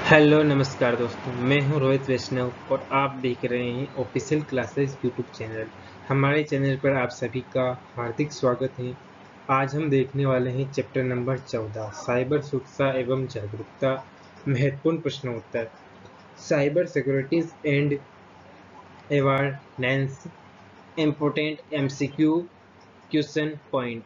Hello नमस्कार दोस्तों, मैं हूं रोहित वैष्णव और आप देख रहे हैं ऑफिशियल क्लासेस यूट्यूब चैनल। हमारे चैनल पर आप सभी का हार्दिक स्वागत है। आज हम देखने वाले हैं चैप्टर नंबर 14 साइबर सुरक्षा एवं जागरूकता, महत्वपूर्ण प्रश्नोत्तर, cyber securities and awareness, important MCQ question point.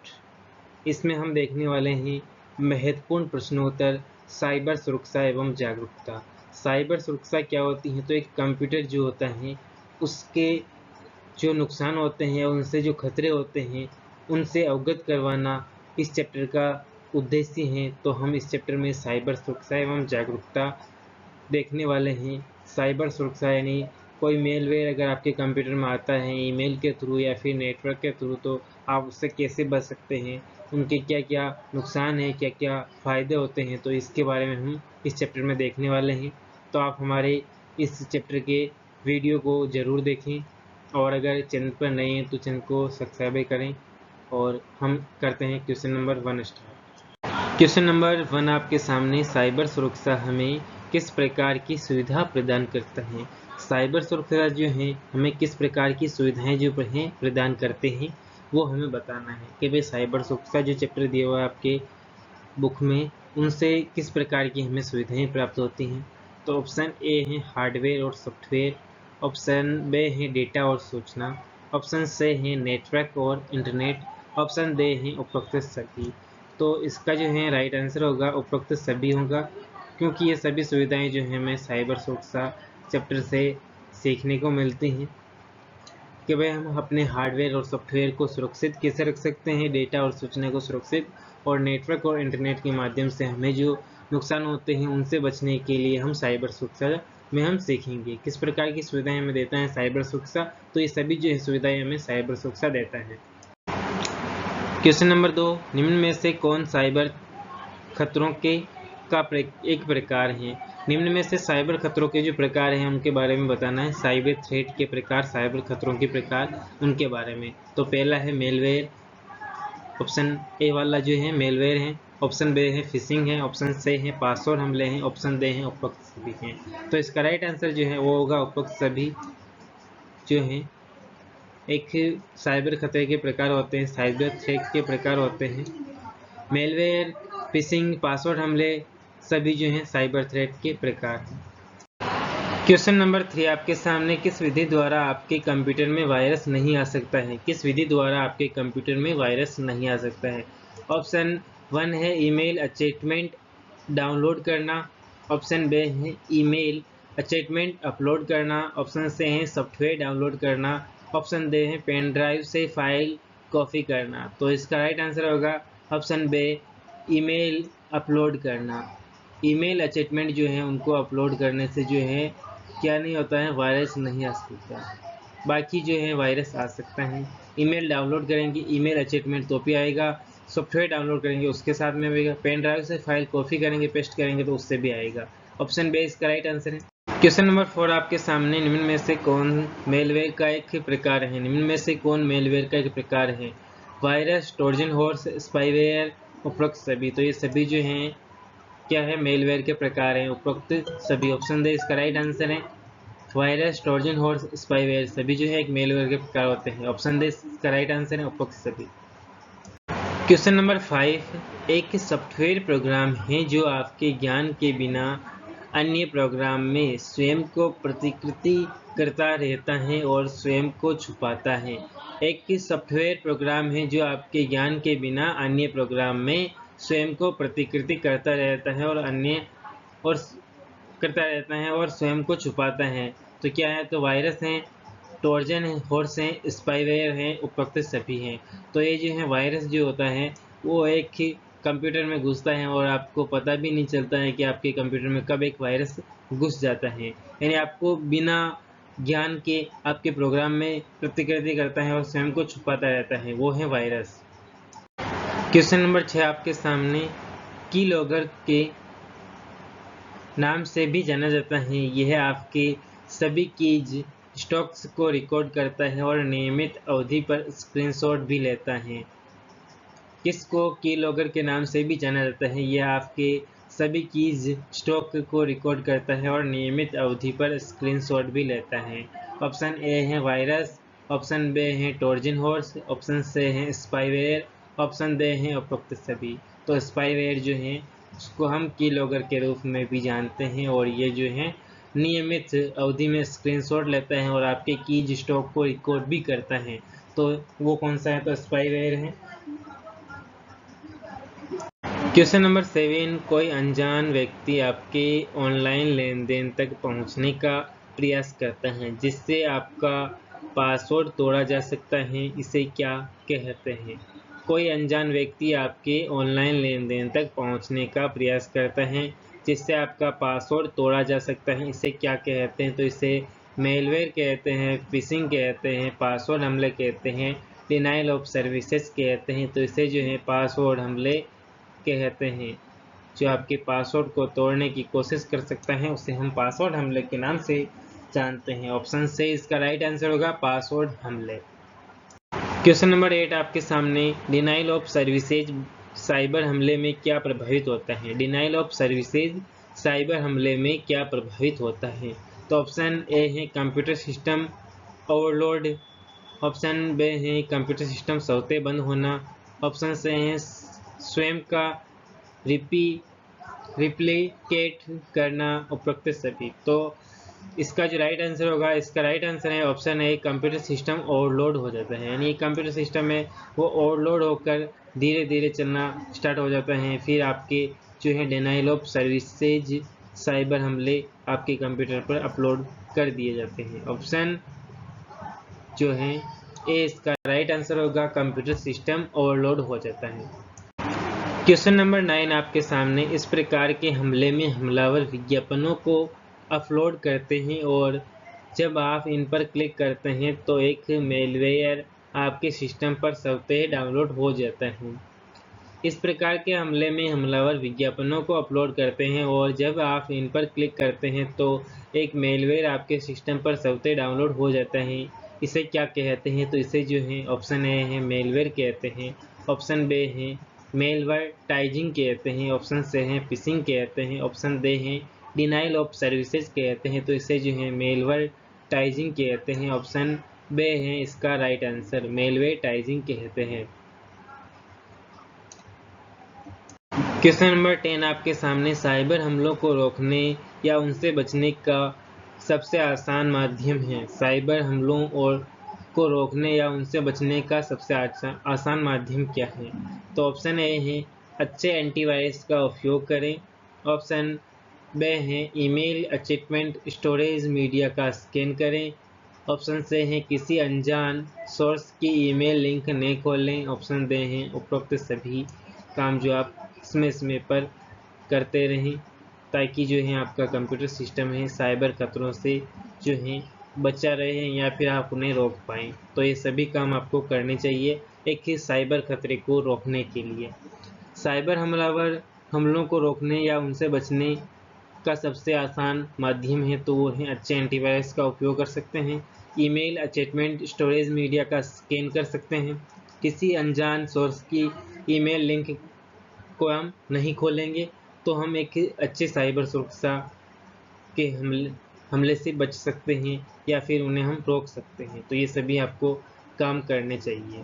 इसमें हम देखने वाले हैं महत्वपूर्ण प्रश्नोत्तर, साइबर सुरक्षा एवं जागरूकता। साइबर सुरक्षा क्या होती है? तो एक कंप्यूटर जो होता है उसके जो नुकसान होते हैं, उनसे जो खतरे होते हैं, उनसे अवगत करवाना इस चैप्टर का उद्देश्य है। तो हम इस चैप्टर में साइबर सुरक्षा एवं जागरूकता देखने वाले हैं। साइबर सुरक्षा यानी कोई मेलवेयर अगर आपके कंप्यूटर में आता है ईमेल के थ्रू या फिर नेटवर्क के थ्रू, तो आप उससे कैसे बच सकते हैं, उनके क्या क्या नुकसान है, क्या क्या फ़ायदे होते हैं, तो इसके बारे में हम इस चैप्टर में देखने वाले हैं। तो आप हमारे इस चैप्टर के वीडियो को ज़रूर देखें और अगर चैनल पर नए हैं तो चैनल को सब्सक्राइब करें। और हम करते हैं question number 1 start. Question number 1 आपके सामने, साइबर सुरक्षा हमें किस प्रकार की सुविधा प्रदान करता है? साइबर सुरक्षा जो है हमें किस प्रकार की सुविधाएं जो हैं प्रदान करते हैं, वो हमें बताना है कि भाई साइबर सुरक्षा जो चैप्टर दिया हुआ है आपके बुक में, उनसे किस प्रकार की हमें सुविधाएं प्राप्त होती हैं। तो ऑप्शन ए है हार्डवेयर और सॉफ्टवेयर, ऑप्शन बी है डेटा और सूचना, ऑप्शन सी है नेटवर्क और इंटरनेट, ऑप्शन डी है उपरोक्त सभी। तो इसका जो है राइट आंसर होगा उपरोक्त सभी होगा, क्योंकि ये सभी सुविधाएं जो हैं हमें साइबर सुरक्षा चैप्टर से सीखने को मिलती हैं कि भाई हम अपने हार्डवेयर और सॉफ्टवेयर को सुरक्षित कैसे रख सकते हैं, डेटा और सूचना को सुरक्षित, और नेटवर्क और इंटरनेट के माध्यम से हमें जो नुकसान होते हैं उनसे बचने के लिए हम साइबर सुरक्षा में हम सीखेंगे किस प्रकार की सुविधाएं हमें देता है साइबर सुरक्षा। तो ये सभी जो है सुविधाएं हमें साइबर सुरक्षा देता है। क्वेश्चन नंबर 2, निम्न में से कौन साइबर खतरों के एक प्रकार है? निम्न में से साइबर खतरों के जो प्रकार हैं उनके बारे में बताना है। साइबर थ्रेट के प्रकार, साइबर खतरों के प्रकार, उनके बारे में। तो पहला है मेलवेयर, ऑप्शन ए वाला जो है मेलवेयर है, ऑप्शन बी है फिशिंग है, ऑप्शन सी है पासवर्ड हमले हैं, ऑप्शन डी है उपरोक्त सभी हैं। तो इसका राइट आंसर जो है वो होगा उपरोक्त सभी जो है। एक साइबर खतरे के प्रकार होते हैं, साइबर थ्रेट के प्रकार होते हैं। मेलवेयर, फिशिंग, पासवर्ड हमले सभी जो हैं साइबर थ्रेट के प्रकार हैं। क्वेश्चन नंबर 3 आपके सामने, किस विधि द्वारा आपके कंप्यूटर में वायरस नहीं आ सकता है? किस विधि द्वारा आपके कंप्यूटर में वायरस नहीं आ सकता है? ऑप्शन 1 है ईमेल अटैचमेंट डाउनलोड करना, ऑप्शन बी है ईमेल अटैचमेंट अपलोड करना, ऑप्शन सी है सॉफ्टवेयर डाउनलोड करना, ऑप्शन डी है पेन ड्राइव से फाइल कॉपी करना। तो इसका राइट आंसर होगा ऑप्शन बी ईमेल अपलोड करना। ईमेल अटैचमेंट जो है उनको अपलोड करने से जो है क्या नहीं होता है, वायरस नहीं आ सकता, बाकी जो है वायरस आ सकता है। ईमेल डाउनलोड करेंगे ईमेल अटैचमेंट तो भी आएगा, सॉफ्टवेयर डाउनलोड करेंगे उसके साथ में आएगा, पेन ड्राइव से फाइल कॉपी करेंगे पेस्ट करेंगे तो उससे भी आएगा। ऑप्शन बी इसका राइट आंसर है। क्वेश्चन नंबर 4 आपके सामने, निम्न में से कौन मेलवेयर का एक प्रकार है? निम्न में से कौन मेलवेयर का एक प्रकार है? वायरस, ट्रोजन हॉर्स, स्पाईवेयर, उपरोक्त सभी। तो ये सभी जो हैं क्या है, मेलवेयर के प्रकार हैं, उपरोक्त सभी। ऑप्शन दे इसका राइट आंसर है। वायरस, ट्रोजन हॉर्स, स्पाईवेयर सभी जो है एक मेलवेयर के प्रकार होते हैं। ऑप्शन दे इसका राइट आंसर है, उपरोक्त सभी। क्वेश्चन नंबर 5, एक सॉफ्टवेयर प्रोग्राम है जो आपके ज्ञान के बिना अन्य प्रोग्राम में स्वयं को प्रतिकृति करता रहता है और स्वयं को छुपाता है। एक सॉफ्टवेयर प्रोग्राम है जो आपके ज्ञान के बिना अन्य प्रोग्राम में स्वयं को प्रतिकृति करता रहता है और स्वयं को छुपाता है। तो क्या है? तो वायरस हैं, ट्रोजन है, हॉर्स हैं, स्पाईवेयर हैं, उपरोक्त सभी हैं। तो ये जो है वायरस जो होता है वो एक ही कंप्यूटर में घुसता है और आपको पता भी नहीं चलता है कि आपके कंप्यूटर में कब एक वायरस घुस जाता है, यानी आपको बिना ज्ञान के आपके प्रोग्राम में प्रतिकृति करता है और स्वयं को छुपाता रहता है, वो है वायरस। क्वेश्चन नंबर 6 आपके सामने, की लॉगर के नाम से भी जाना जाता है। यह आपके सभी कीज स्टॉक्स को रिकॉर्ड करता है और नियमित अवधि पर स्क्रीनशॉट भी लेता है। किसको की लॉगर के नाम से भी जाना जाता है? यह आपके सभी कीज स्टॉक को रिकॉर्ड करता है और नियमित अवधि पर स्क्रीनशॉट भी लेता है। ऑप्शन ए है वायरस, ऑप्शन बी है ट्रोजन हॉर्स, ऑप्शन सी है स्पाईवेयर, ऑप्शन डी है उपरोक्त सभी। तो स्पाईवेयर जो है उसको हम की लॉगर के रूप में भी जानते हैं और ये जो है नियमित अवधि में स्क्रीनशॉट लेता है और आपके कीज स्टॉक को रिकॉर्ड भी करता है। तो वो कौन सा है? तो स्पाईवेयर है। क्वेश्चन नंबर 7, कोई अनजान व्यक्ति आपके ऑनलाइन लेन देन तक पहुंचने का प्रयास करता है जिससे आपका पासवर्ड तोड़ा जा सकता है, इसे क्या कहते हैं? कोई अनजान व्यक्ति आपके ऑनलाइन लेन देन तक पहुंचने का प्रयास करता है जिससे आपका पासवर्ड तोड़ा जा सकता है, इसे क्या कहते हैं? तो इसे मेलवेयर कहते हैं, फिशिंग कहते हैं, पासवर्ड हमले कहते हैं, डिनाइल ऑफ सर्विसेज कहते हैं। तो इसे जो है पासवर्ड हमले कहते हैं। जो आपके पासवर्ड को तोड़ने की कोशिश कर सकता है उसे हम पासवर्ड हमले के नाम से जानते हैं। ऑप्शन से इसका राइट आंसर होगा पासवर्ड हमले। क्वेश्चन नंबर 8 आपके सामने, डिनाइल ऑफ सर्विसेज साइबर हमले में क्या प्रभावित होता है? डिनाइल ऑफ सर्विसेज साइबर हमले में क्या प्रभावित होता है? तो ऑप्शन ए है computer system overload, option B है कंप्यूटर सिस्टम स्वतः बंद होना, ऑप्शन सी है स्वयं का रिप्लिकेट करना, उपरोक्त सभी। तो इसका जो राइट आंसर होगा, इसका राइट आंसर है option A, computer system overload हो जाता है। यानी कंप्यूटर सिस्टम में वो ओवरलोड होकर धीरे धीरे चलना स्टार्ट हो जाता है, फिर आपके जो है डिनाइल ऑफ सर्विसेज साइबर हमले आपके कंप्यूटर पर अपलोड कर दिए जाते हैं। ऑप्शन जो है ए इसका राइट आंसर होगा, कंप्यूटर सिस्टम ओवरलोड हो जाता है। क्वेश्चन नंबर 9 आपके सामने, इस प्रकार के हमले में हमलावर विज्ञापनों को अपलोड करते हैं और जब आप इन पर क्लिक करते हैं तो एक मेलवेयर आपके सिस्टम पर स्वतः डाउनलोड हो जाता है। इस प्रकार के हमले में हमलावर विज्ञापनों को अपलोड करते हैं और जब आप इन पर क्लिक करते हैं तो एक मेलवेयर आपके सिस्टम पर स्वतः डाउनलोड हो जाता है, इसे क्या कहते हैं? तो इसे जो है ऑप्शन ए है मेलवेयर कहते हैं, ऑप्शन बी है मेलवर्टाइजिंग कहते हैं, ऑप्शन से है फिशिंग कहते हैं, ऑप्शन डी है डिनाइल ऑफ सर्विसेज कहते हैं। तो इसे जो है मेलवर्टाइजिंग कहते हैं, ऑप्शन बी है इसका राइट आंसर, मेलवर्टाइजिंग कहते हैं। क्वेश्चन नंबर 10 आपके सामने, साइबर हमलों को रोकने या उनसे बचने का सबसे आसान माध्यम है। साइबर हमलों और को रोकने या उनसे बचने का सबसे आसान माध्यम क्या है? तो ऑप्शन ए है अच्छे एंटीवायरस का उपयोग करें, ऑप्शन बी है ईमेल अटैचमेंट स्टोरेज मीडिया का स्कैन करें, ऑप्शन से है किसी अनजान सोर्स की ईमेल लिंक न खोलें, ऑप्शन डी है उपरोक्त सभी काम जो आप समय पर करते रहें ताकि जो है आपका कंप्यूटर सिस्टम है साइबर खतरों से जो है बचा रहे या फिर आप उन्हें रोक पाएँ। तो ये सभी काम आपको करने चाहिए एक ही साइबर खतरे को रोकने के लिए। साइबर हमलों को रोकने या उनसे बचने का सबसे आसान माध्यम है तो वो है अच्छे एंटीवायरस का उपयोग कर सकते हैं, ईमेल अटैचमेंट स्टोरेज मीडिया का स्कैन कर सकते हैं, किसी अनजान सोर्स की ईमेल लिंक को हम नहीं खोलेंगे तो हम एक अच्छे साइबर सुरक्षा के हमले से बच सकते हैं या फिर उन्हें हम रोक सकते हैं। तो ये सभी आपको काम करने चाहिए।